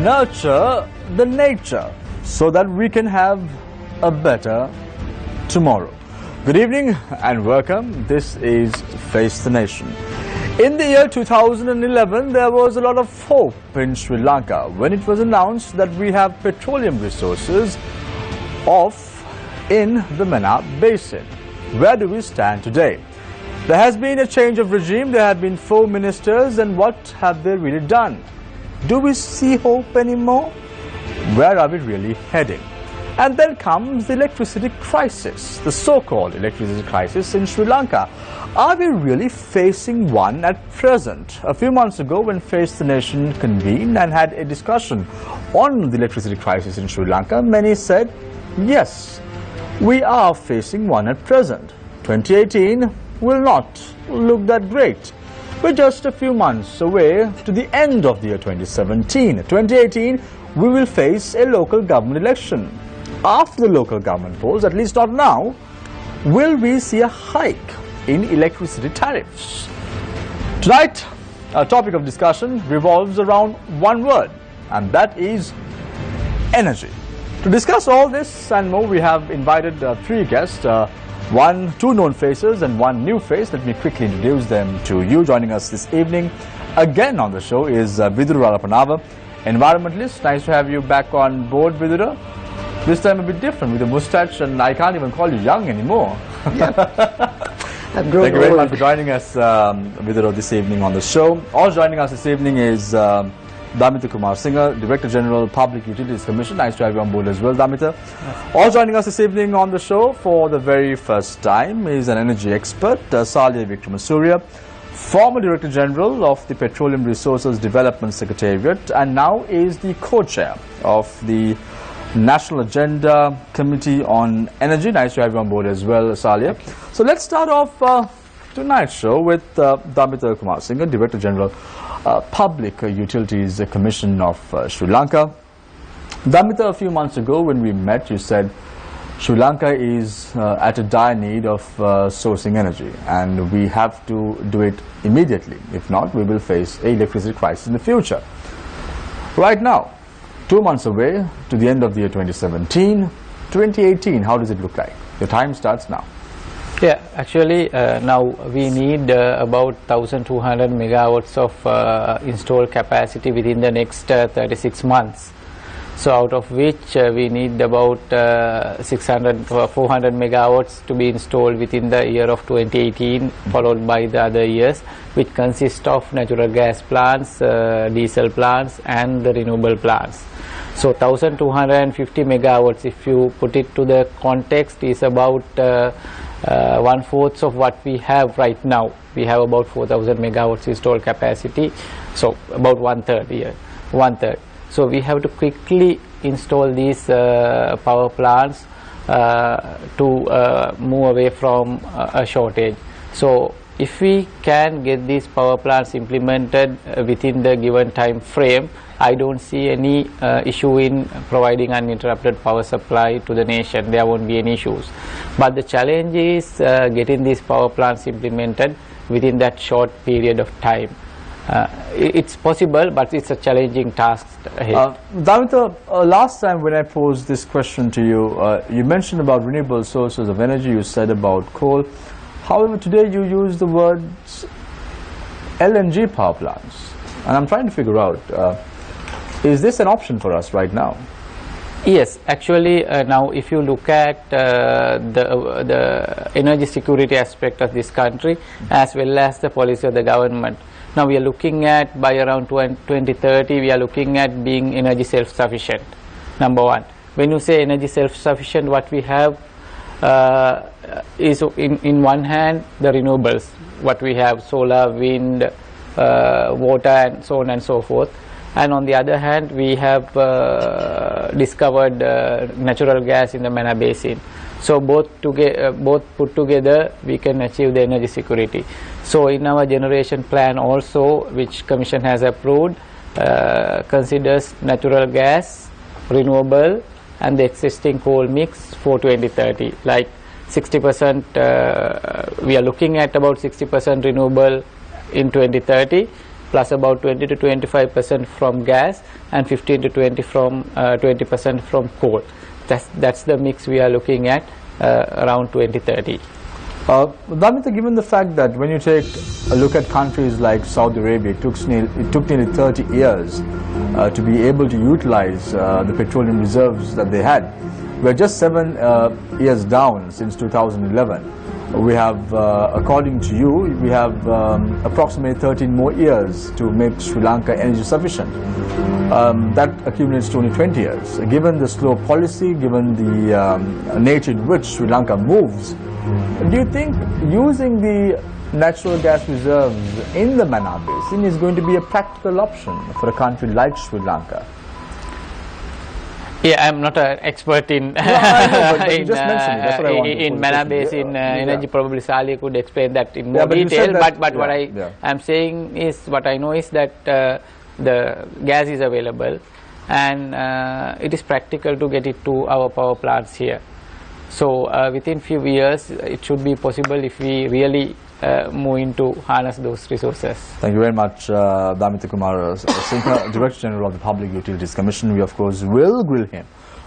nurture the nature so that we can have a better tomorrow. Good evening and welcome. This is Face the Nation. In the year 2011, there was a lot of hope in Sri Lanka when it was announced that we have petroleum resources in the Manab Basin. Where do we stand today? There has been a change of regime. There have been 4 ministers, and what have they really done? Do we see hope anymore? Where are we really heading? And then comes the electricity crisis, the so-called electricity crisis in Sri Lanka. Are we really facing one at present? A few months ago, when Face the Nation convened and had a discussion on the electricity crisis in Sri Lanka, many said, yes, we are facing one at present. 2018 will not look that great. We're just a few months away to the end of the year 2017. 2018, we will face a local government election. After the local government polls, at least not now, will we see a hike in electricity tariffs? Tonight, our topic of discussion revolves around one word, and that is energy. To discuss all this and more, we have invited 3 guests, 2 known faces and 1 new face. Let me quickly introduce them to you. Joining us this evening again on the show is Vidura Rapanava, environmentalist. Nice to have you back on board, Vidura. This time a bit different with a moustache, and I can't even call you young anymore. Thank you very much for joining us, Vidura, this evening on the show. Also joining us this evening is Damita Kumar Singh, Director General, Public Utilities Commission. Nice to have you on board as well, Damita. Also joining us this evening on the show for the very first time is an energy expert, Salia Vikramasuriya, former Director General of the Petroleum Resources Development Secretariat, and now is the co-chair of the National Agenda Committee on Energy. Nice to have you on board as well, Salia. So let's start off tonight's show with Damita Kumar Singh, Director General, Public Utilities Commission of Sri Lanka. Damita, a few months ago when we met, you said Sri Lanka is at a dire need of sourcing energy, and we have to do it immediately. If not, we will face an electricity crisis in the future. Right now, 2 months away to the end of the year 2017, 2018, how does it look like? The time starts now. Yeah, actually now we need about 1200 megawatts of installed capacity within the next 36 months. So out of which we need about 400 megawatts to be installed within the year of 2018, followed by the other years, which consist of natural gas plants, diesel plants and the renewable plants. So 1250 megawatts, if you put it to the context, is about 1/4 of what we have right now. We have about 4000 megawatts installed capacity, so about 1/3 here, 1/3. So we have to quickly install these power plants to move away from a shortage. So if we can get these power plants implemented within the given time frame, I don't see any issue in providing uninterrupted power supply to the nation. There won't be any issues. But the challenge is getting these power plants implemented within that short period of time. It's possible, but it's a challenging task ahead. Damita, last time when I posed this question to you, you mentioned about renewable sources of energy, you said about coal. However, today you use the words LNG power plants. And I'm trying to figure out, is this an option for us right now? Yes, actually now if you look at the energy security aspect of this country as well as the policy of the government, now we are looking at by around 2030 we are looking at being energy self-sufficient, number one. When you say energy self-sufficient, what we have is in one hand the renewables, what we have solar, wind, water and so on and so forth, and on the other hand we have discovered natural gas in the Manab Basin. So both put together we can achieve the energy security. So in our generation plan also, which Commission has approved, considers natural gas, renewable and the existing coal mix for 2030. Like 60%, we are looking at about 60% renewable in 2030, plus about 20 to 25% from gas, and 15 to 20% from coal. That's the mix we are looking at around 2030. Damita, given the fact that when you take a look at countries like Saudi Arabia, it took nearly 30 years to be able to utilize the petroleum reserves that they had. We're just 7 years down since 2011. We have, according to you, we have approximately 13 more years to make Sri Lanka energy sufficient. That accumulates to only 20 years. Given the slow policy, given the nature in which Sri Lanka moves, do you think using the natural gas reserves in the Mannar Basin is going to be a practical option for a country like Sri Lanka? Yeah, I'm not an expert in Mannar Basin energy. Probably Sali could explain that in more detail. But what I am saying is, what I know is that the gas is available, and it is practical to get it to our power plants here. So within few years, it should be possible if we really move into harness those resources. Thank you very much, Damita Kumar, Senior Director General of the Public Utilities Commission. We, of course, will grill him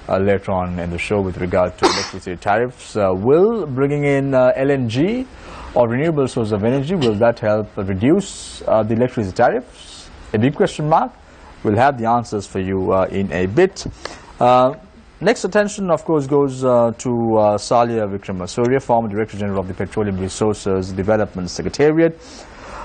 later on in the show with regard to electricity tariffs. Will bringing in LNG or renewable source of energy, will that help reduce the electricity tariffs? A big question mark. We'll have the answers for you in a bit. Next attention, of course, goes to Salia Vikramasuriya, former Director General of the Petroleum Resources Development Secretariat.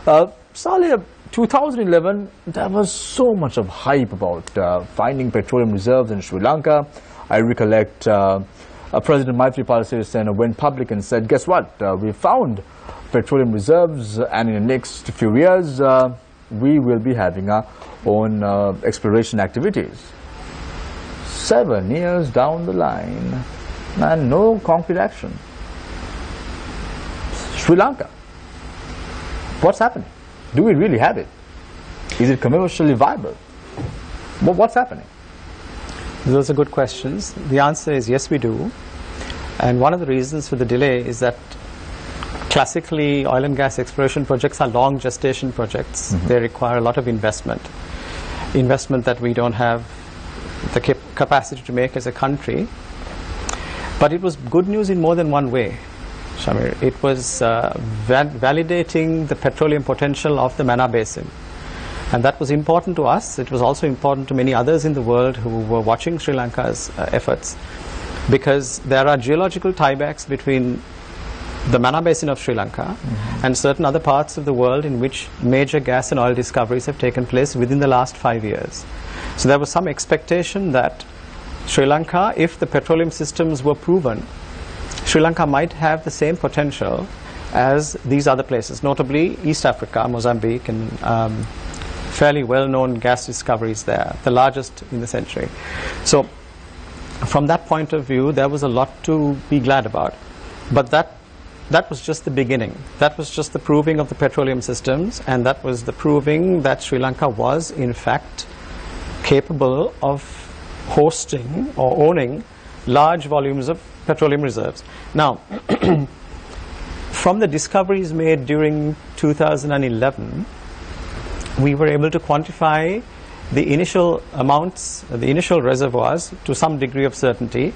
Salia, 2011, there was so much of hype about finding petroleum reserves in Sri Lanka. I recollect President Maithripala Sirisena went public and said, guess what, we found petroleum reserves, and in the next few years, we will be having our own exploration activities. 7 years down the line, and no concrete action. Sri Lanka, what's happening? Do we really have it? Is it commercially viable? What's happening? Those are good questions. The answer is yes, we do. And one of the reasons for the delay is that classically oil and gas exploration projects are long gestation projects. They require a lot of investment that we don't have the capacity to make as a country. But it was good news in more than one way, Shamir. It was validating the petroleum potential of the Mannar Basin. And that was important to us. It was also important to many others in the world who were watching Sri Lanka's efforts, because there are geological tiebacks between the Mannar Basin of Sri Lanka and certain other parts of the world in which major gas and oil discoveries have taken place within the last 5 years. So there was some expectation that Sri Lanka, if the petroleum systems were proven, Sri Lanka might have the same potential as these other places, notably East Africa, Mozambique, and fairly well-known gas discoveries there, the largest in the century. So from that point of view, there was a lot to be glad about. But that was just the beginning. That was just the proving of the petroleum systems, and that was the proving that Sri Lanka was, in fact, capable of hosting or owning large volumes of petroleum reserves. Now, from the discoveries made during 2011, we were able to quantify the initial amounts, the initial reservoirs, to some degree of certainty,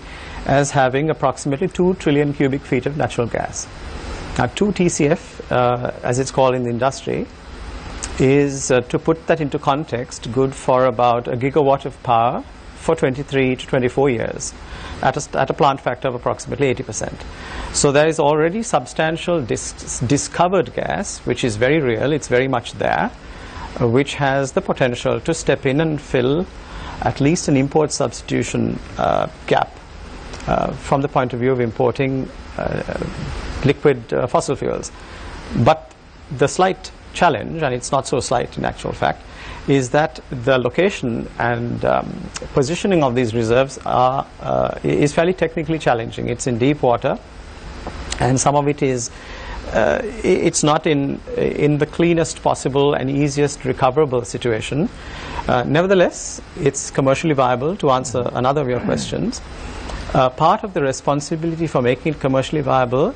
as having approximately 2 trillion cubic feet of natural gas. Now, 2 TCF, as it's called in the industry, is, to put that into context, good for about a gigawatt of power for 23 to 24 years at a plant factor of approximately 80%. So there is already substantial discovered gas, which is very real, it's very much there, which has the potential to step in and fill at least an import substitution gap from the point of view of importing liquid fossil fuels. But the slight challenge, and it's not so slight in actual fact, is that the location and positioning of these reserves is fairly technically challenging. It's in deep water, and some of it is it's not in the cleanest possible and easiest recoverable situation. Nevertheless, it's commercially viable, to answer another of your questions. Part of the responsibility for making it commercially viable,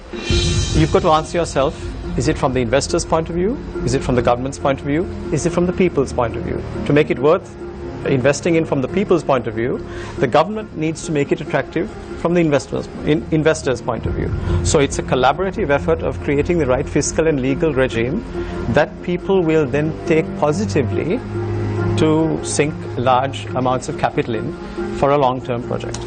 you've got to answer yourself, Is it from the investor's point of view? Is it from the government's point of view? Is it from the people's point of view? To make it worth investing in from the people's point of view, the government needs to make it attractive from the investor's point of view. So it's a collaborative effort of creating the right fiscal and legal regime that people will then take positively to sink large amounts of capital in for a long-term project.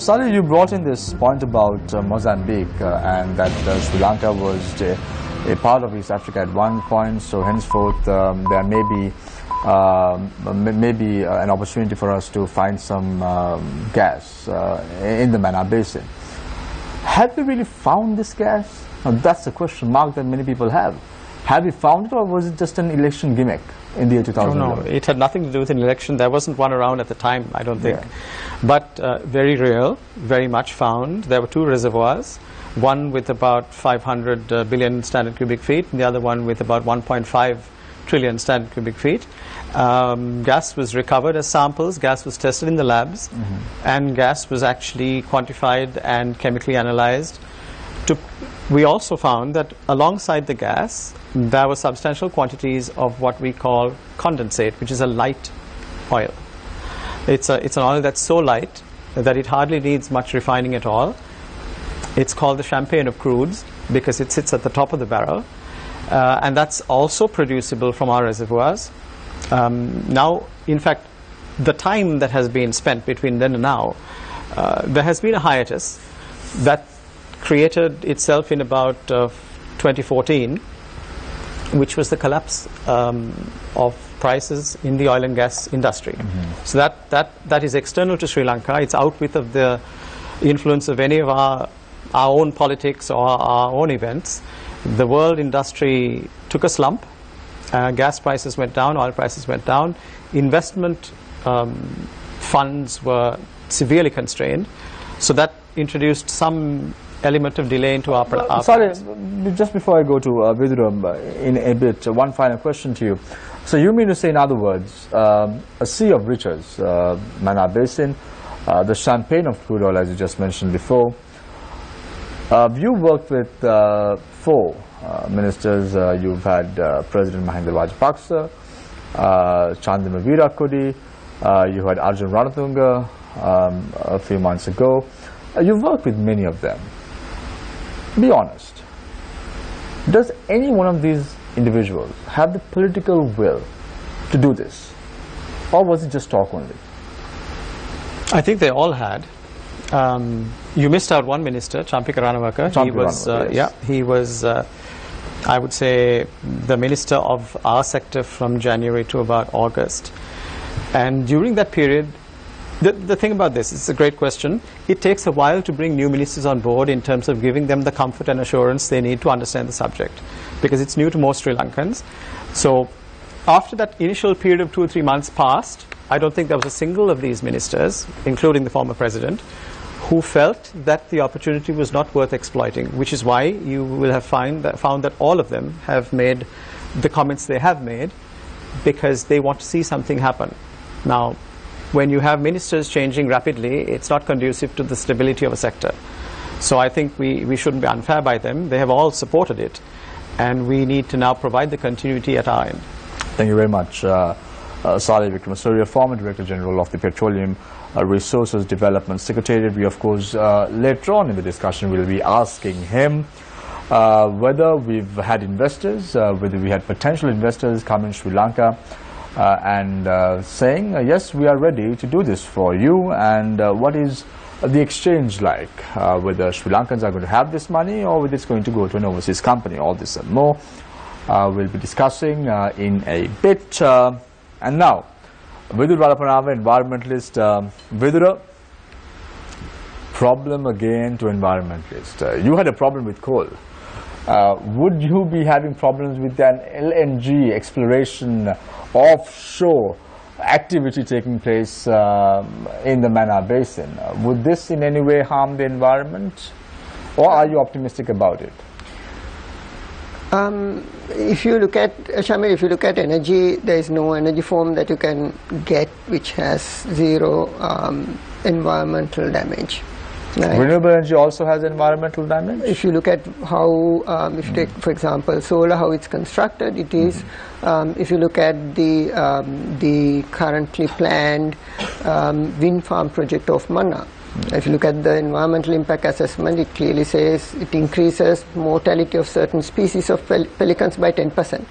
Salih, you brought in this point about Mozambique and that Sri Lanka was a part of East Africa at one point, so henceforth there may be an opportunity for us to find some gas in the Mannar Basin. Have we really found this gas? Now, that's the question mark that many people have. Have we found it, or was it just an election gimmick in the year 2000? No, it had nothing to do with an election. There wasn't one around at the time, I don't think. Yeah. But very real, very much found. There were two reservoirs, one with about 500 billion standard cubic feet, and the other one with about 1.5 trillion standard cubic feet. Gas was recovered as samples, gas was tested in the labs, and gas was actually quantified and chemically analyzed. We also found that alongside the gas, there were substantial quantities of what we call condensate, which is a light oil. It's an oil that's so light that it hardly needs much refining at all. It's called the champagne of crudes because it sits at the top of the barrel. And that's also producible from our reservoirs. Now, in fact, the time that has been spent between then and now, there has been a hiatus that created itself in about 2014, which was the collapse of prices in the oil and gas industry. So that is external to Sri Lanka. It's out with of the influence of any of our own politics or our own events. The world industry took a slump. Gas prices went down, oil prices went down. Investment funds were severely constrained. So that introduced some element of delay into our Sorry, just before I go to Vidura in a bit, one final question to you. So you mean to say, in other words, a sea of riches, Mannar Basin, the champagne of crude oil, as you just mentioned before. You worked with 4 ministers. You've had President Mahinda Rajapaksa, Chandima Virakudi, you had Arjun Ranatunga a few months ago. You've worked with many of them. Be honest. Does any one of these individuals have the political will to do this? Or was it just talk only? I think they all had. You missed out one minister, Champika Ranawaka. He was, I would say, the minister of our sector from January to about August. And during that period, the thing about this, it's a great question. It takes a while to bring new ministers on board in terms of giving them the comfort and assurance they need to understand the subject, because it's new to most Sri Lankans. So after that initial period of 2 or 3 months passed, I don't think there was a single of these ministers, including the former president, who felt that the opportunity was not worth exploiting, which is why you will have found that all of them have made the comments they have made because they want to see something happen. Now, when you have ministers changing rapidly, it's not conducive to the stability of a sector. So I think we shouldn't be unfair by them. They have all supported it, and we need to now provide the continuity at our end. Thank you very much. Salih Vikramasuriya, former Director General of the Petroleum Resources Development Secretariat. We, of course, later on in the discussion, will be asking him whether we've had investors, whether we had potential investors come in Sri Lanka and saying, yes, we are ready to do this for you, and what is the exchange like, whether Sri Lankans are going to have this money or whether it's going to go to an overseas company. All this and more we'll be discussing in a bit. And now, Vidura Ralapanava, environmentalist. Vidura, problem again to environmentalist. You had a problem with coal. Would you be having problems with an LNG exploration offshore activity taking place in the Mannar Basin? Would this in any way harm the environment, or are you optimistic about it? If you look at Shamil, if you look at energy, there is no energy form that you can get which has zero environmental damage. Right. Renewable energy also has environmental damage? If you look at how, if you take, for example, solar, how it's constructed, it is, if you look at the currently planned wind farm project of Manna, if you look at the environmental impact assessment, it clearly says it increases mortality of certain species of pelicans by 10%.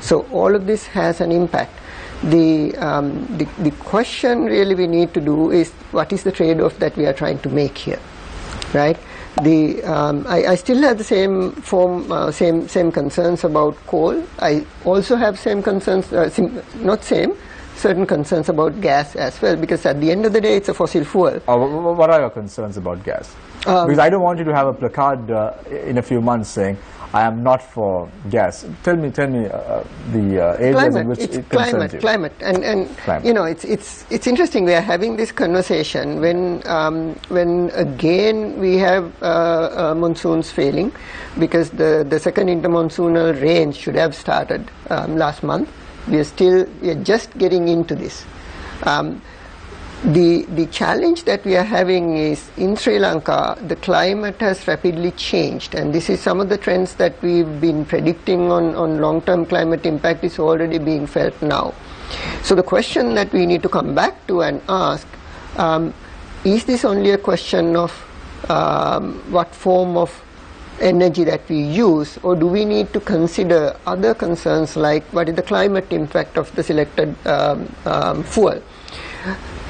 So all of this has an impact. The question really we need to do is, what is the trade-off that we are trying to make here, right? I still have the same concerns about coal. I also have same concerns, certain concerns about gas as well, because at the end of the day it's a fossil fuel. What are your concerns about gas? Because I don't want you to have a placard in a few months saying, I am not for gas. Tell me the areas in which it concerns you. Climate. And you know, it's interesting we are having this conversation when again we have monsoons failing, because the second intermonsoonal range should have started last month. We are just getting into this. The challenge that we are having is, in Sri Lanka, the climate has rapidly changed, and this is some of the trends that we've been predicting on long-term climate impact is already being felt now. So the question that we need to come back to and ask, is this only a question of what form of energy that we use, or do we need to consider other concerns like what is the climate impact of the selected fuel?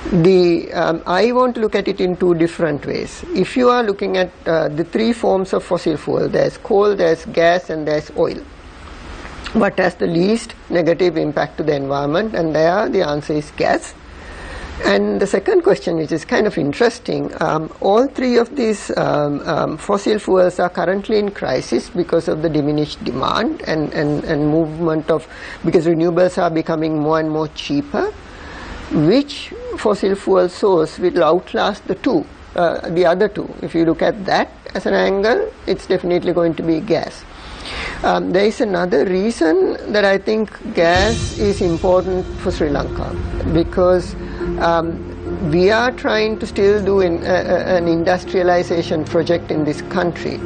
I want to look at it in two different ways. If you are looking at the three forms of fossil fuel, there's coal, there's gas, and there's oil. What has the least negative impact to the environment? And there the answer is gas. And the second question, which is kind of interesting, all three of these fossil fuels are currently in crisis because of the diminished demand and movement of, because renewables are becoming more and more cheaper. Which fossil fuel source will outlast the other two? If you look at that as an angle, it's definitely going to be gas. There is another reason that I think gas is important for Sri Lanka, because we are trying to still do an industrialization project in this country,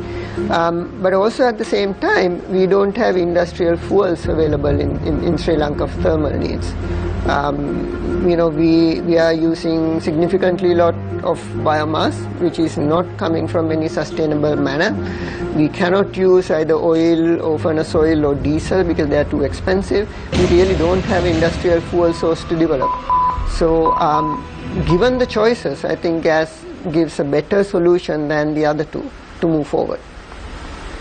but also at the same time we don't have industrial fuels available in Sri Lanka for thermal needs. You know, we are using significantly lot of biomass, which is not coming from any sustainable manner. We cannot use either oil or furnace oil or diesel because they are too expensive. We really don't have industrial fuel source to develop. So given the choices, I think gas gives a better solution than the other two to move forward.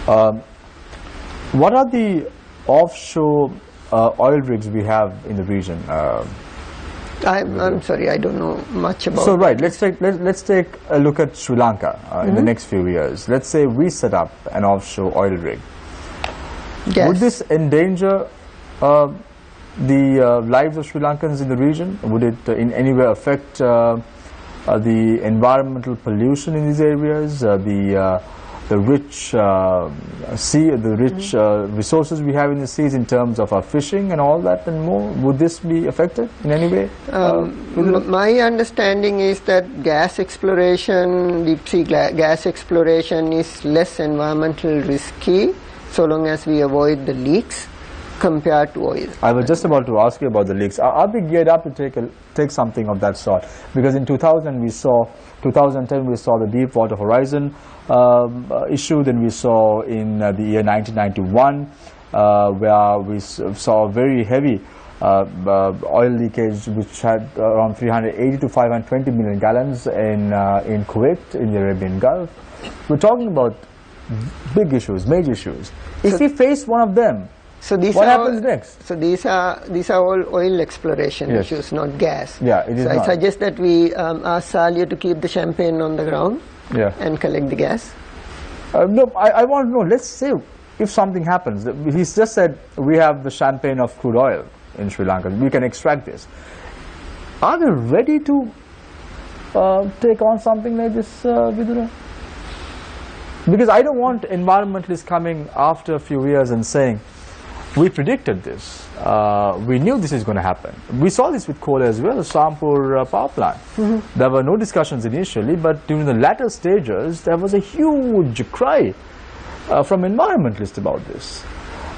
What are the offshore oil rigs we have in the region? I'm sorry, I don't know much about. So right, let's take a look at Sri Lanka in the next few years. Let's say we set up an offshore oil rig. Yes. Would this endanger the lives of Sri Lankans in the region? Would it in any way affect the environmental pollution in these areas, the rich sea, the rich resources we have in the seas in terms of our fishing and all that and more? Would this be affected in any way? My understanding is that gas exploration, deep sea gas exploration is less environmental risky so long as we avoid the leaks compared to oil. I was just about to ask you about the leaks. Are we geared up to take something of that sort? Because in 2010 we saw the Deepwater Horizon issue. Then we saw in the year 1991 where we saw very heavy oil leakage, which had around 380 to 520 million gallons in Kuwait, in the Arabian Gulf. We're talking about big issues, major issues. If we face one of them, so what happens next? So these are all oil exploration issues, not gas. Yeah, it is. So I suggest that we ask Salia to keep the champagne on the ground and collect the gas. No, I want to know, let's say if something happens. He's just said we have the champagne of crude oil in Sri Lanka. We can extract this. Are we ready to take on something like this, Vidura? Because I don't want environmentalists coming after a few years and saying, We predicted this. We knew this is going to happen. We saw this with coal as well, Sampur power plant. There were no discussions initially, but during the latter stages, there was a huge cry from environmentalists about this.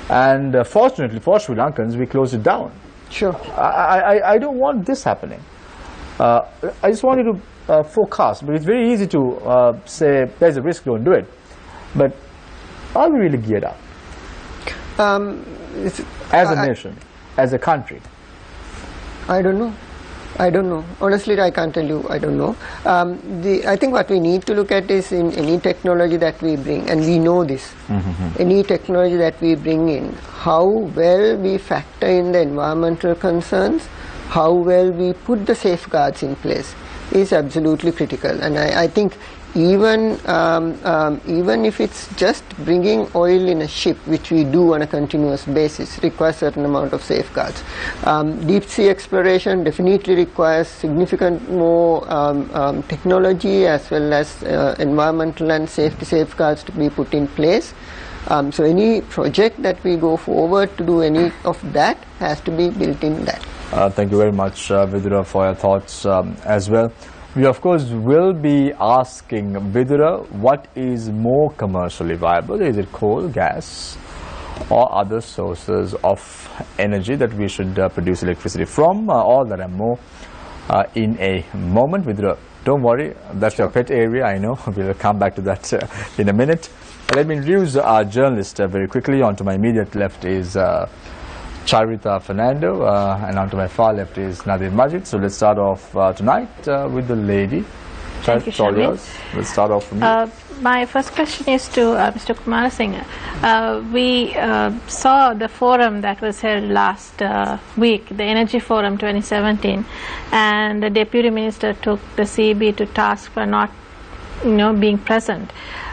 And fortunately for Sri Lankans, we closed it down. Sure. I don't want this happening. I just wanted to forecast, but it's very easy to say there's a risk, don't do it. But are we really geared up? As a nation, as a country? I don't know. I don't know. Honestly, I can't tell you. I don't know. I think what we need to look at is in any technology that we bring, and we know this, any technology that we bring in, how well we factor in the environmental concerns, how well we put the safeguards in place is absolutely critical. And I think even if it's just bringing oil in a ship, which we do on a continuous basis, requires certain amount of safeguards. Deep sea exploration definitely requires significant more technology as well as environmental and safety safeguards to be put in place. So any project that we go forward to do any of that has to be built in that. Thank you very much, Vidura, for your thoughts as well. We of course will be asking Vidura what is more commercially viable. Is it coal, gas, or other sources of energy that we should produce electricity from? All that and more in a moment. Vidura, don't worry, that's your pet area, I know. We'll come back to that in a minute. Let me introduce our journalist very quickly. On to my immediate left is Charita Fernando, and on to my far left is Nadir Majid. So let's start off tonight with the lady. Thank you, Shamim. Let's start off from you. My first question is to Mr. Kumar Singh. We saw the forum that was held last week, the Energy Forum 2017, and the Deputy Minister took the CEB to task for not being present.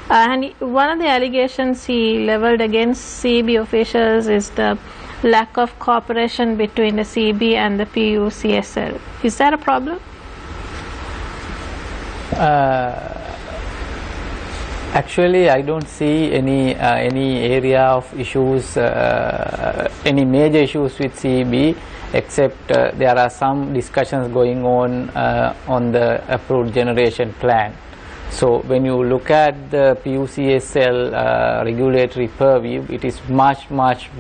And one of the allegations he leveled against CEB officials is the lack of cooperation between the CEB and the PUCSL. Is that a problem? Actually, I don't see any area of issues, any major issues with CEB, except there are some discussions going on the approved generation plan. So when you look at the PUCSL regulatory purview, it is much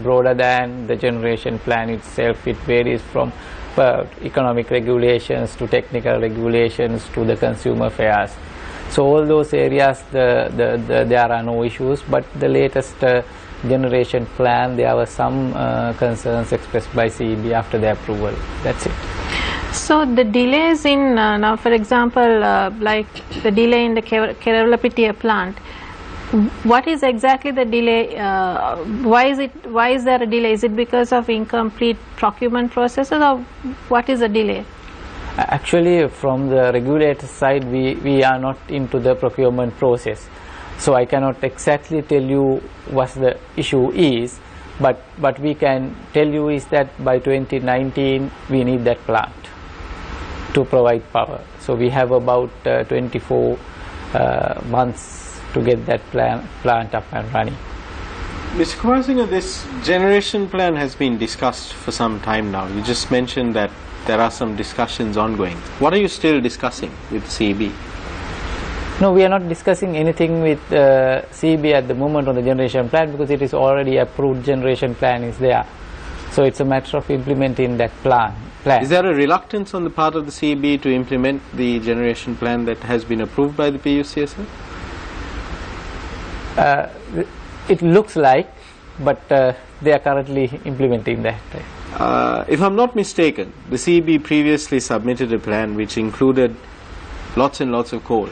broader than the generation plan itself. It varies from economic regulations to technical regulations to the consumer affairs. So all those areas there are no issues, but the latest generation plan, there were some concerns expressed by CEB after the approval. That's it. So the delays in now, for example, like the delay in the Kerala plant, what is exactly the delay? Why is there a delay? Is it because of incomplete procurement processes, or what is the delay? Actually, from the regulator side, we are not into the procurement process, so I cannot exactly tell you what the issue is, but we can tell you is that by 2019 we need that plant to provide power. So we have about 24 months to get that plant up and running. Mr. Kumar Singh, this generation plan has been discussed for some time now. You just mentioned that there are some discussions ongoing. What are you still discussing with CEB? No, we are not discussing anything with CEB at the moment on the generation plan, because it is already approved. Generation plan is there. So it's a matter of implementing that plan. Is there a reluctance on the part of the CEB to implement the generation plan that has been approved by the PUCSL? It looks like, but they are currently implementing that. If I'm not mistaken, the CEB previously submitted a plan which included lots and lots of coal.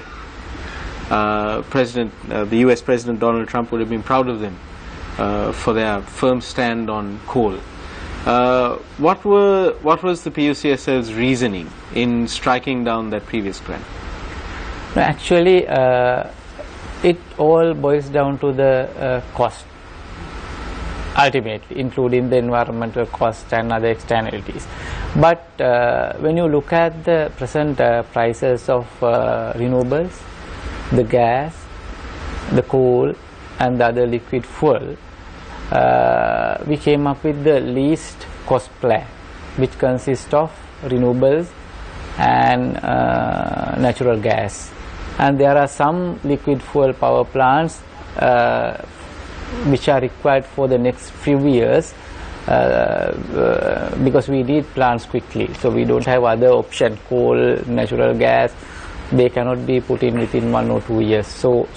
The US President Donald Trump would have been proud of them for their firm stand on coal. What was the PUCSL's reasoning in striking down that previous plan? Actually, it all boils down to the cost, ultimately, including the environmental cost and other externalities. But when you look at the present prices of renewables, the gas, the coal and the other liquid fuel, we came up with the least cost plan, which consists of renewables and natural gas. And there are some liquid fuel power plants which are required for the next few years because we need plants quickly. So we don't have other option, coal, natural gas. They cannot be put in within 1 or 2 years. So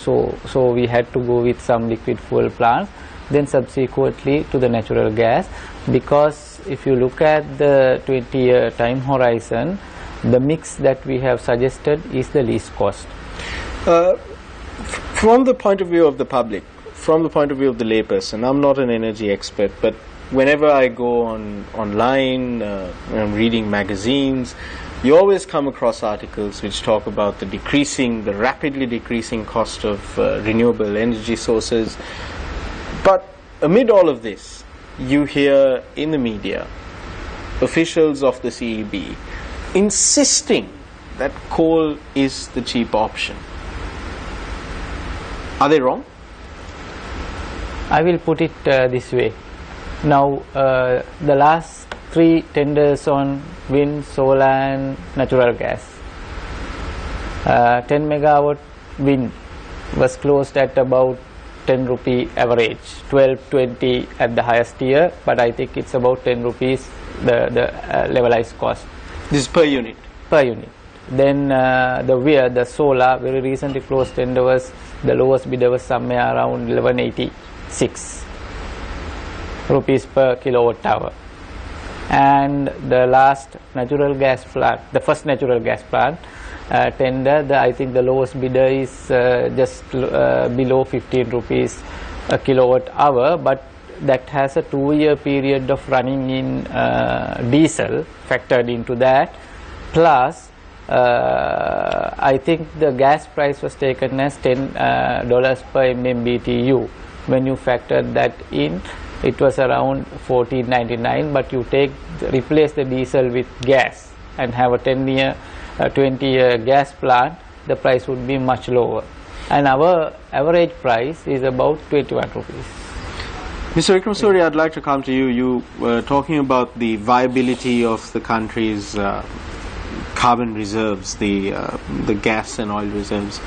we had to go with some liquid fuel plants, then subsequently to the natural gas, because if you look at the 20-year time horizon, the mix that we have suggested is the least cost. From the point of view of the public, from the point of view of the layperson, I'm not an energy expert, but whenever I go online, I'm reading magazines, you always come across articles which talk about the rapidly decreasing cost of renewable energy sources. But amid all of this, you hear in the media officials of the CEB insisting that coal is the cheap option. Are they wrong? I will put it this way. Now, the last 3 tenders on wind, solar and natural gas. 10 megawatt wind was closed at about 10 rupee average, 12-20 at the highest tier, but I think it's about 10 rupees the levelized cost. This is per unit? Per unit. Then the solar, very recently closed tender was, the lowest bidder was somewhere around 1186 rupees per kilowatt hour. And the last natural gas plant, the first natural gas plant tender, I think the lowest bidder is just below 15 rupees a kilowatt hour, but that has a 2-year period of running in diesel factored into that, plus I think the gas price was taken as $10 per MMBTU. When you factor that in, it was around $14.99, but you replace the diesel with gas and have a 20-year gas plant, the price would be much lower. And our average price is about 21 rupees. Mr. Vikram Suri, I'd like to come to you. You were talking about the viability of the country's carbon reserves, the gas and oil reserves.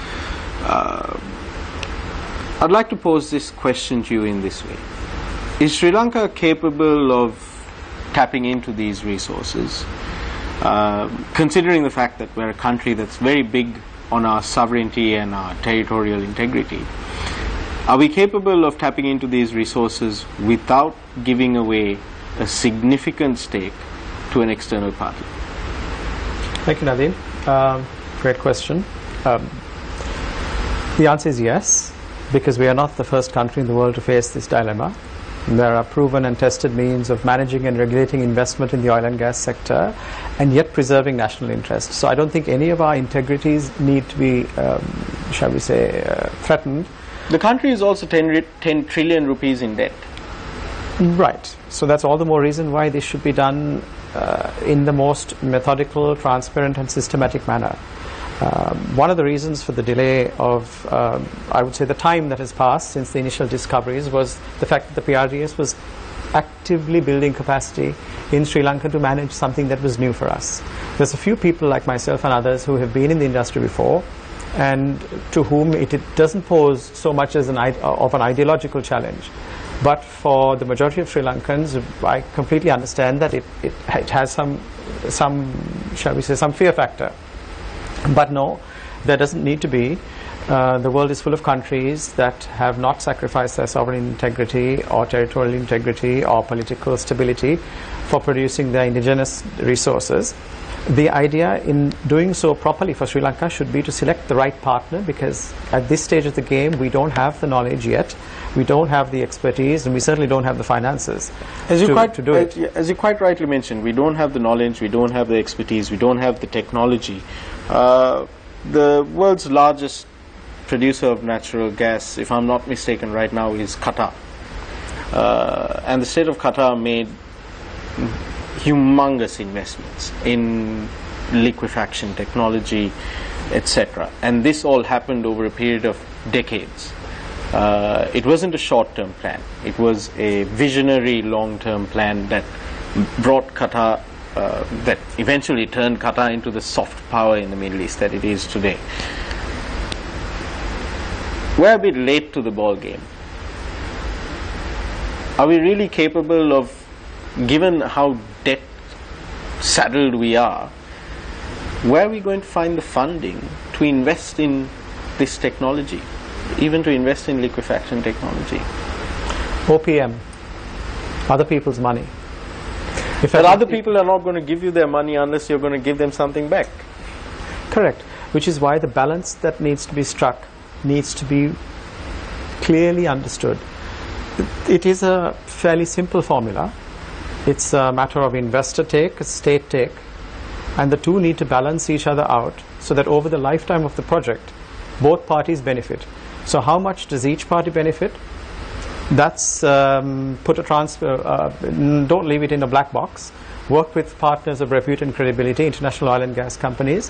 I'd like to pose this question to you in this way. Is Sri Lanka capable of tapping into these resources, considering the fact that we're a country that's very big on our sovereignty and our territorial integrity? Are we capable of tapping into these resources without giving away a significant stake to an external party? Thank you, Naveen. Great question. The answer is yes, because we are not the first country in the world to face this dilemma. There are proven and tested means of managing and regulating investment in the oil and gas sector and yet preserving national interest. So I don't think any of our integrities need to be, shall we say, threatened. The country is also 10 trillion rupees in debt. Right. So that's all the more reason why this should be done in the most methodical, transparent and systematic manner. One of the reasons for the delay of, I would say, the time that has passed since the initial discoveries was the fact that the PRDS was actively building capacity in Sri Lanka to manage something that was new for us. There's a few people like myself and others who have been in the industry before and to whom it doesn't pose so much as an ideological challenge. But for the majority of Sri Lankans, I completely understand that it has some, shall we say, some fear factor. But no, there doesn't need to be. The world is full of countries that have not sacrificed their sovereign integrity or territorial integrity or political stability for producing their indigenous resources. The idea in doing so properly for Sri Lanka should be to select the right partner, because at this stage of the game we don't have the knowledge yet, we don't have the expertise, and we certainly don't have the finances to do it. As you quite rightly mentioned, we don't have the knowledge, we don't have the expertise, we don't have the technology. The world's largest producer of natural gas, if I'm not mistaken right now, is Qatar. And the state of Qatar made humongous investments in liquefaction technology, etc. And this all happened over a period of decades. It wasn't a short-term plan. It was a visionary long-term plan that brought Qatar, that eventually turned Qatar into the soft power in the Middle East that it is today. We're a bit late to the ball game. Are we really capable of, given how debt-saddled we are, where are we going to find the funding to invest in this technology, even to invest in liquefaction technology? OPM, other people's money. But other people are not going to give you their money unless you're going to give them something back. Correct, which is why the balance that needs to be struck needs to be clearly understood. It is a fairly simple formula. It's a matter of investor take, state take, and the two need to balance each other out so that over the lifetime of the project, both parties benefit. So how much does each party benefit? That's put a transfer, don't leave it in a black box. Work with partners of repute and credibility, international oil and gas companies.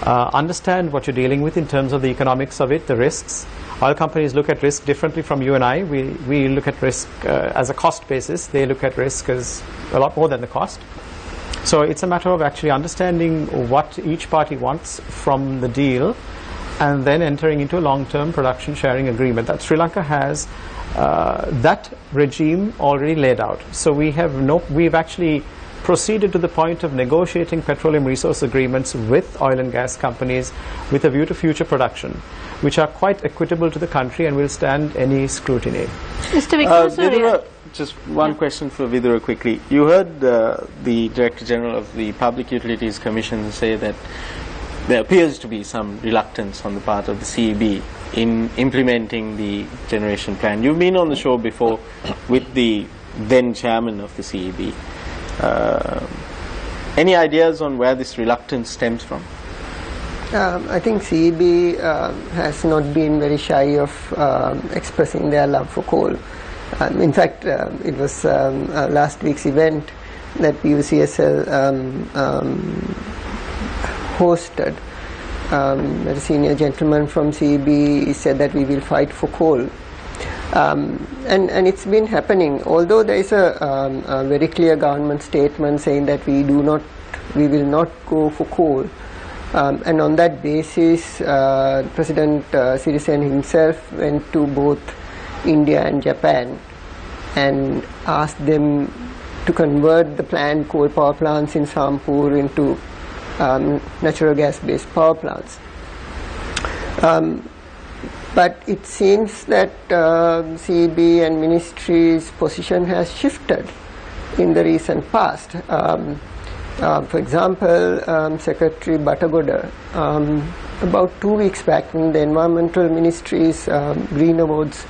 Understand what you're dealing with in terms of the economics of it, the risks. Oil companies look at risk differently from you and I. We look at risk as a cost basis. They look at risk as a lot more than the cost. So it's a matter of actually understanding what each party wants from the deal and then entering into a long-term production sharing agreement. That Sri Lanka has that regime already laid out. So we've actually proceeded to the point of negotiating petroleum resource agreements with oil and gas companies with a view to future production, which are quite equitable to the country and will stand any scrutiny. Mr. Vikram, Vidura, just one question for Vidura quickly. You heard the Director General of the Public Utilities Commission say that there appears to be some reluctance on the part of the CEB in implementing the generation plan. You've been on the show before with the then chairman of the CEB. Any ideas on where this reluctance stems from? I think CEB has not been very shy of expressing their love for coal. In fact, it was last week's event that PUCSL hosted. A senior gentleman from CEB said that we will fight for coal. And it's been happening, although there is a very clear government statement saying that we will not go for coal. And on that basis, President Sirisean himself went to both India and Japan and asked them to convert the planned coal power plants in Sampur into natural gas-based power plants. But it seems that CEB and Ministry's position has shifted in the recent past. For example, Secretary Batagoda, about 2 weeks back in the Environmental Ministry's Green Awards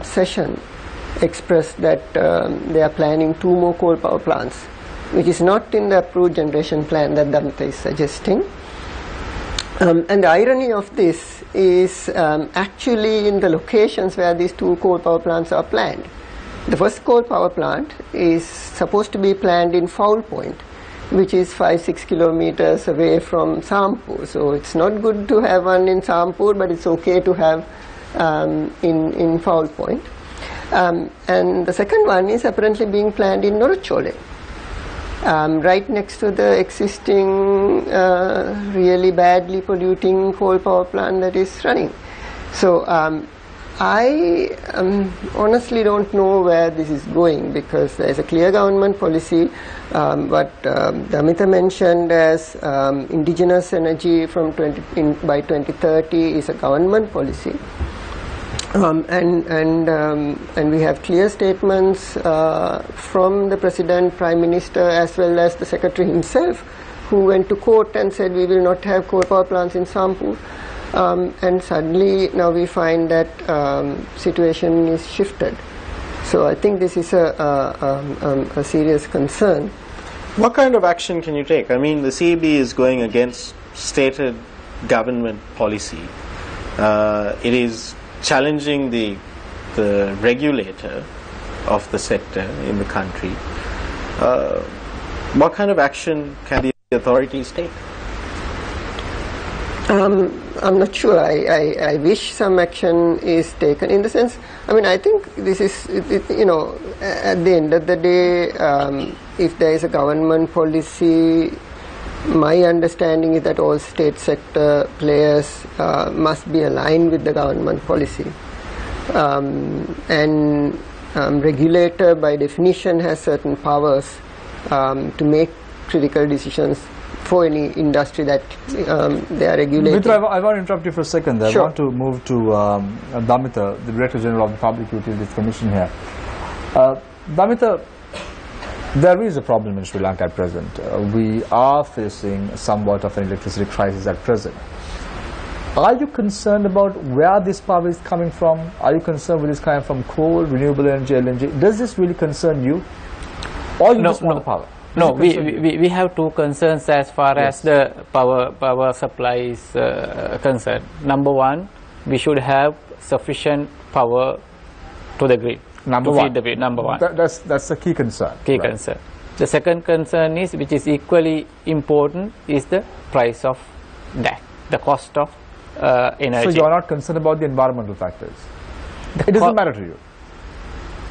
session, expressed that they are planning 2 more coal power plants, which is not in the approved generation plan that Damita is suggesting. And the irony of this is actually in the locations where these 2 coal power plants are planned. The first coal power plant is supposed to be planned in Foul Point, which is 5-6 kilometers away from Sampur. So it's not good to have one in Sampur, but it's okay to have in Foul Point. And the second one is apparently being planned in Norachole, right next to the existing really badly polluting coal power plant that is running. So I honestly don't know where this is going, because there is a clear government policy. What Damita mentioned as indigenous energy from by 2030 is a government policy. And we have clear statements from the President, Prime Minister, as well as the Secretary himself, who went to court and said we will not have coal power plants in Sampur. And suddenly now we find that situation is shifted. So I think this is a serious concern. What kind of action can you take? I mean, the CEB is going against stated government policy. It is challenging the regulator of the sector in the country. What kind of action can the authorities take? I'm not sure. I wish some action is taken, in the sense, I mean, I think this is, you know, at the end of the day, if there is a government policy, my understanding is that all state sector players must be aligned with the government policy. And regulator by definition has certain powers to make critical decisions for any industry that they are regulating. Mitra, I want to interrupt you for a second. Sure. I want to move to Damita, the Director General of the Public Utilities Commission here. Damita, there is a problem in Sri Lanka at present. We are facing somewhat of an electricity crisis at present. Are you concerned about where this power is coming from? Are you concerned with this coming from coal, renewable energy, LNG? Does this really concern you? Or you just want the power? No, we have two concerns as far as the power supply is concerned. Number one, we should have sufficient power to the grid. Number feed the grid. Number one. That's the key concern. Concern. The second concern is, which is equally important, is the price of that, the cost of energy. So you are not concerned about the environmental factors? It doesn't matter to you?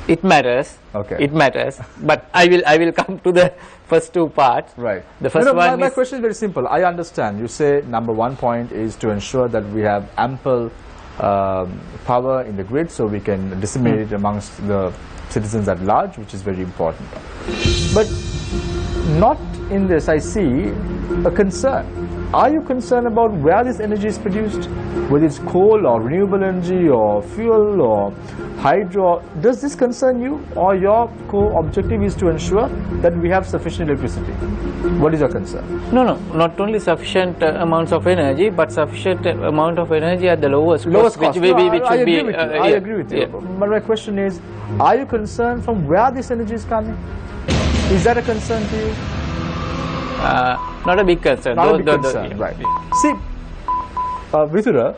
It matters. Okay. It matters. But I will come to the first two parts. Right. The first one my question is very simple. I understand. You say number one point is to ensure that we have ample power in the grid so we can disseminate it amongst the citizens at large, which is very important. But not in this I see a concern. Are you concerned about where this energy is produced? Whether it's coal or renewable energy or fuel or hydro? Does this concern you, or your core objective is to ensure that we have sufficient electricity? What is your concern? No, not only sufficient amounts of energy, but sufficient amount of energy at the lowest cost. Which I agree with you. Yeah. But my question is, are you concerned from where this energy is coming? Is that a concern to you? Not a big concern. Not a big concern, right. See, Vidura,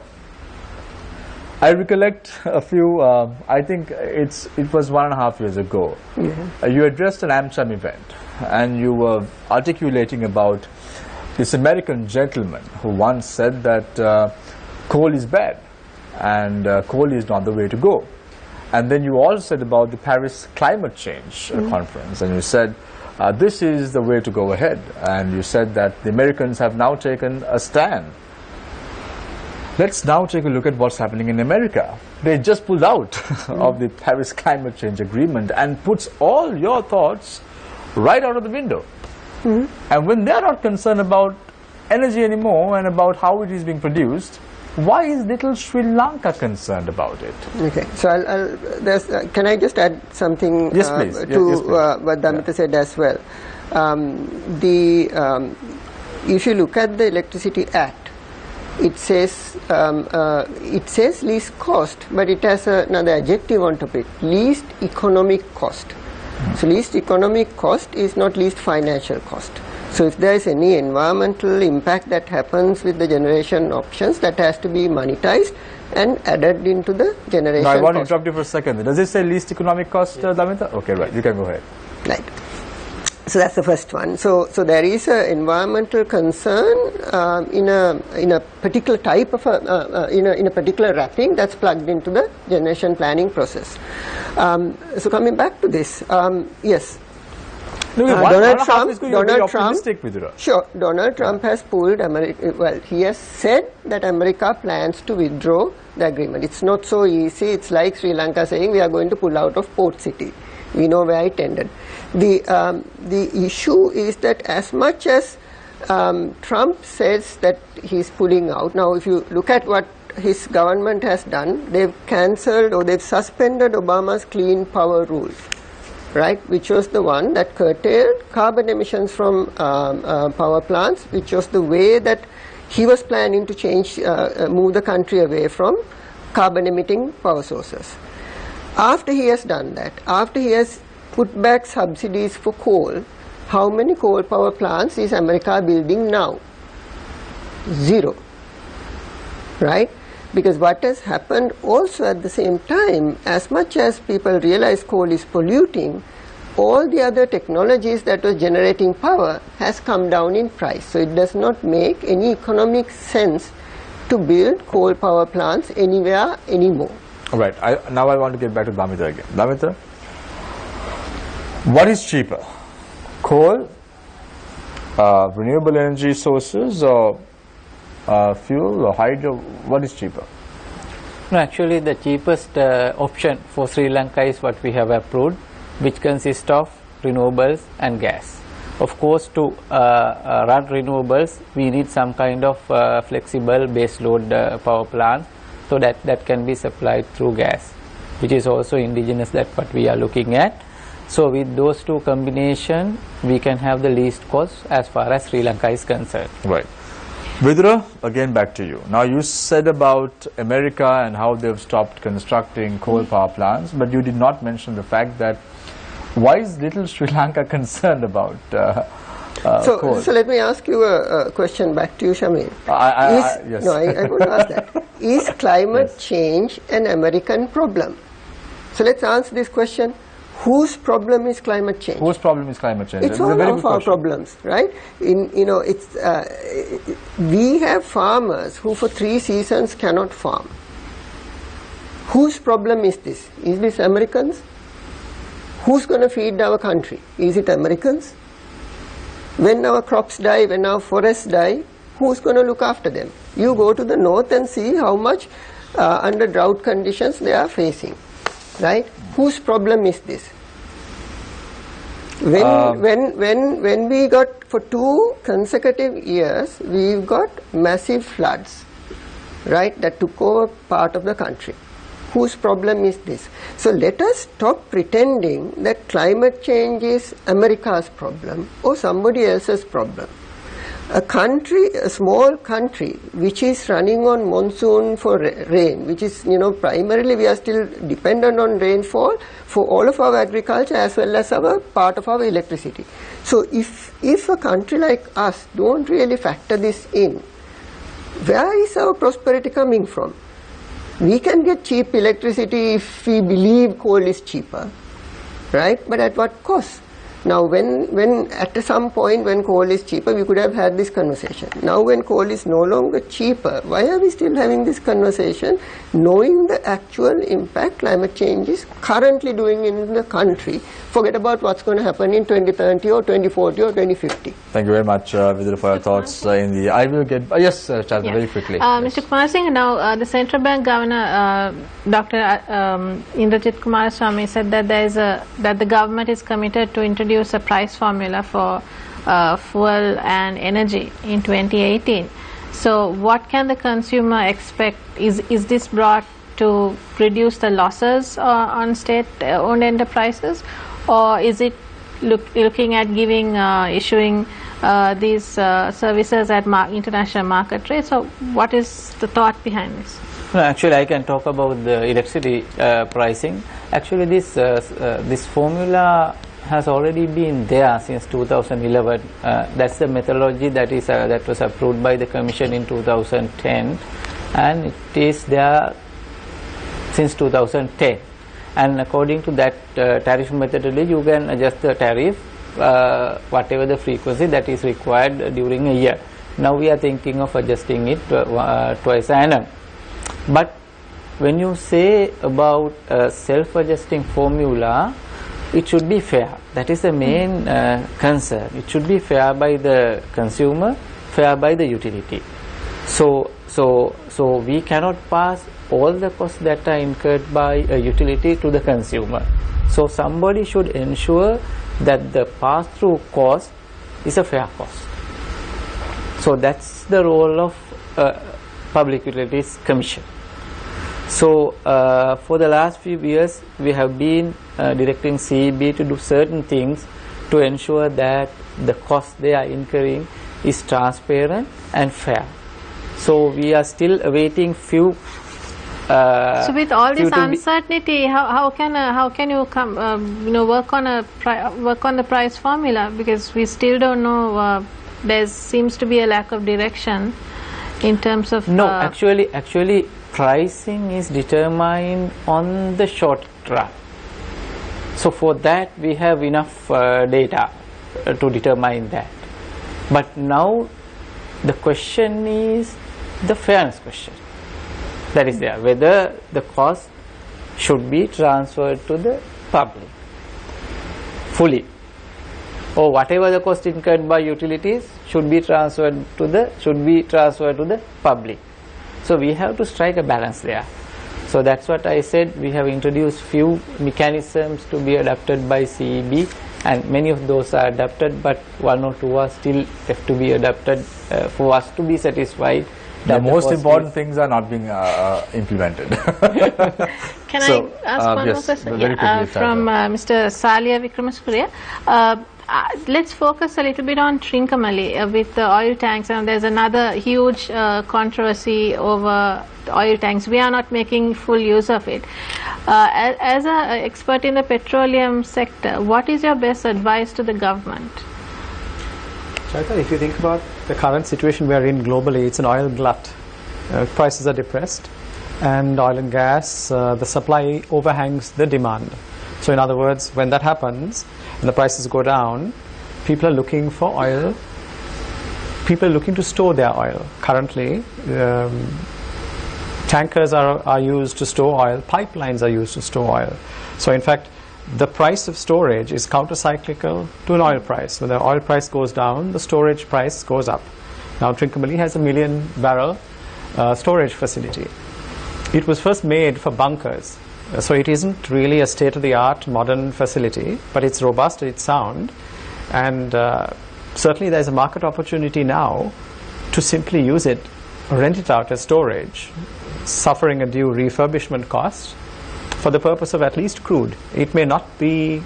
I recollect a few, I think it was 1.5 years ago. You addressed an AmCham event and you were articulating about this American gentleman who once said that coal is bad and coal is not the way to go. And then you also said about the Paris climate change conference, and you said this is the way to go ahead, and you said that the Americans have now taken a stand. Let's now take a look at what's happening in America. They just pulled out of the Paris climate change agreement and puts all your thoughts right out of the window. And when they're not concerned about energy anymore and about how it is being produced, why is little Sri Lanka concerned about it? Okay, so can I just add something yes, please. To what Damita said as well? If you look at the Electricity Act, it says least cost, but it has another adjective on top of it, least economic cost. So least economic cost is not least financial cost. So if there is any environmental impact that happens with the generation options, that has to be monetized and added into the generation Now I want cost. to interrupt you for a second. Does it say least economic cost, Damita? Okay, right. You can go ahead. Right. So that's the first one. So there is an environmental concern in a particular type of in a particular wrapping that's plugged into the generation planning process. So coming back to this, yes. Donald Trump has pulled America. Well, he has said that America plans to withdraw the agreement. It's not so easy. It's like Sri Lanka saying we are going to pull out of Port City. We know where it ended. The issue is that as much as Trump says that he's pulling out, now if you look at what his government has done, they've cancelled or they've suspended Obama's clean power rules. Right, which was the one that curtailed carbon emissions from power plants, which was the way that he was planning to change, move the country away from carbon emitting power sources. After he has done that, after he has put back subsidies for coal, how many coal power plants is America building now? 0. Right? Because what has happened also at the same time, as much as people realize coal is polluting, all the other technologies that were generating power has come down in price. So it does not make any economic sense to build coal power plants anywhere anymore. All right. Now I want to get back to Damitra again. Damitra, what is cheaper? Coal, renewable energy sources, or fuel or hydro? What is cheaper? No, actually the cheapest option for Sri Lanka is what we have approved, which consists of renewables and gas. Of course, to run renewables, we need some kind of flexible base load power plant, so that can be supplied through gas, which is also indigenous. That's what we are looking at. So with those two combination, we can have the least cost as far as Sri Lanka is concerned. Right. Vidura, again back to you. Now you said about America and how they've stopped constructing coal power plants, but you did not mention the fact that why is little Sri Lanka concerned about coal? So let me ask you a question back to you, Shamil. Yes. No, I want to ask that. Is climate change an American problem? So let's answer this question. Whose problem is climate change? Whose problem is climate change? It's all of our problems, right? We have farmers who for 3 seasons cannot farm. Whose problem is this? Is this Americans? Who's going to feed our country? Is it Americans? When our crops die, when our forests die, who's going to look after them? You go to the north and see how much under drought conditions they are facing, right? Whose problem is this? When we got, for 2 consecutive years, we've got massive floods, right, that took over part of the country. Whose problem is this? So let us stop pretending that climate change is America's problem or somebody else's problem. A small country which is running on monsoon for rain, which is, primarily we are still dependent on rainfall for all of our agriculture as well as our part of our electricity. So if a country like us don't really factor this in, where is our prosperity coming from? We can get cheap electricity if we believe coal is cheaper, right? But at what cost? Now when at some point when coal is cheaper, we could have had this conversation. Now when coal is no longer cheaper, why are we still having this conversation, knowing the actual impact climate change is currently doing in the country? Forget about what's going to happen in 2030 or 2040 or 2050. Thank you very much, Vidura, for your thoughts. I will get yes, Chandra, very quickly. Mr. Kumar Singh, now the Central Bank Governor, Dr. Indrajit Kumaraswamy, said that that the government is committed to introduce a price formula for fuel and energy in 2018. So what can the consumer expect? Is this brought to reduce the losses on state-owned enterprises, or is it looking at issuing these services at international market rates? So what is the thought behind this? No, actually, I can talk about the electricity pricing. Actually, this formula has already been there since 2011. That's the methodology that was approved by the Commission in 2010, and it is there since 2010. And according to that tariff methodology, you can adjust the tariff whatever the frequency that is required during a year. Now we are thinking of adjusting it twice annum. But when you say about a self-adjusting formula, it should be fair. That is the main concern. It should be fair by the consumer, fair by the utility. So we cannot pass all the costs that are incurred by a utility to the consumer. So somebody should ensure that the pass-through cost is a fair cost. So that's the role of Public Utilities Commission. So for the last few years, we have been directing CEB to do certain things to ensure that the cost they are incurring is transparent and fair. So we are still awaiting few. So with all this uncertainty, how can you come work on the price formula, because we still don't know. There seems to be a lack of direction in terms of. No, actually, pricing is determined on the short run. So for that we have enough data to determine that. But now the question is the fairness question that is there, whether the cost should be transferred to the public fully, or whatever the cost incurred by utilities should be transferred to the public. So we have to strike a balance there. So that's what I said. We have introduced few mechanisms to be adapted by CEB, and many of those are adapted, but one or two are still left to be adapted for us to be satisfied. The most important things are not being implemented. Can I ask one more question? Yeah, from Mr. Salia Vikramasuriya. Let's focus a little bit on Trincomalee with the oil tanks, and there's another huge controversy over the oil tanks. We are not making full use of it. As an expert in the petroleum sector, what is your best advice to the government? Chaita, if you think about the current situation we are in globally, it's an oil glut. Prices are depressed, and oil and gas, the supply overhangs the demand. So in other words, when that happens and the prices go down, people are looking for oil. People are looking to store their oil. Currently, tankers are used to store oil, pipelines are used to store oil. So in fact, the price of storage is counter-cyclical to an oil price. When the oil price goes down, the storage price goes up. Now Trincomalee has a 1 million barrel storage facility. It was first made for bunkers. So it isn't really a state-of-the-art modern facility, but it's robust, it's sound, and certainly there's a market opportunity now to simply use it, rent it out as storage, suffering a due refurbishment cost for the purpose of at least crude. It may not be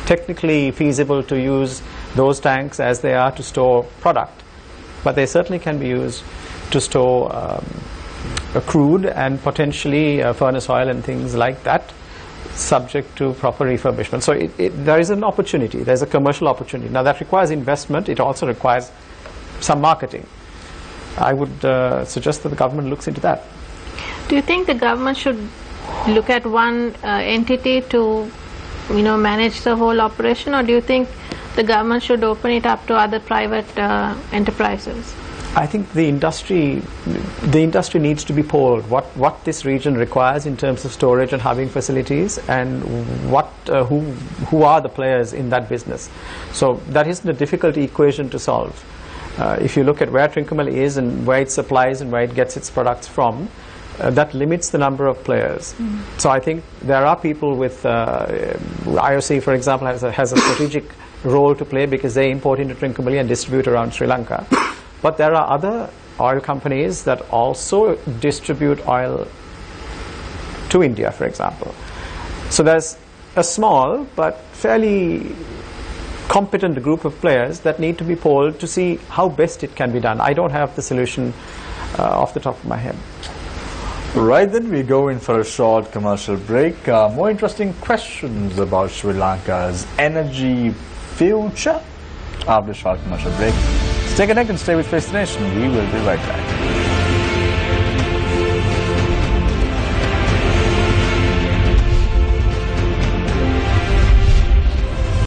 technically feasible to use those tanks as they are to store product, but they certainly can be used to store a crude and potentially furnace oil and things like that, subject to proper refurbishment. So there is an opportunity, there's a commercial opportunity. Now that requires investment, it also requires some marketing. I would suggest that the government looks into that. Do you think the government should look at one entity to manage the whole operation, or do you think the government should open it up to other private enterprises? I think the industry needs to be polled what this region requires in terms of storage and hubbing facilities, and who are the players in that business. So that isn't a difficult equation to solve. If you look at where Trincomalee is and where it supplies and where it gets its products from, that limits the number of players. So I think there are people with IOC, for example, has a strategic role to play because they import into Trincomalee and distribute around Sri Lanka. But there are other oil companies that also distribute oil to India, for example. So there's a small but fairly competent group of players that need to be polled to see how best it can be done. I don't have the solution off the top of my head. Right, then we go in for a short commercial break. More interesting questions about Sri Lanka's energy future after a short commercial break. Stay connected and stay with Face the Nation. We will be right back.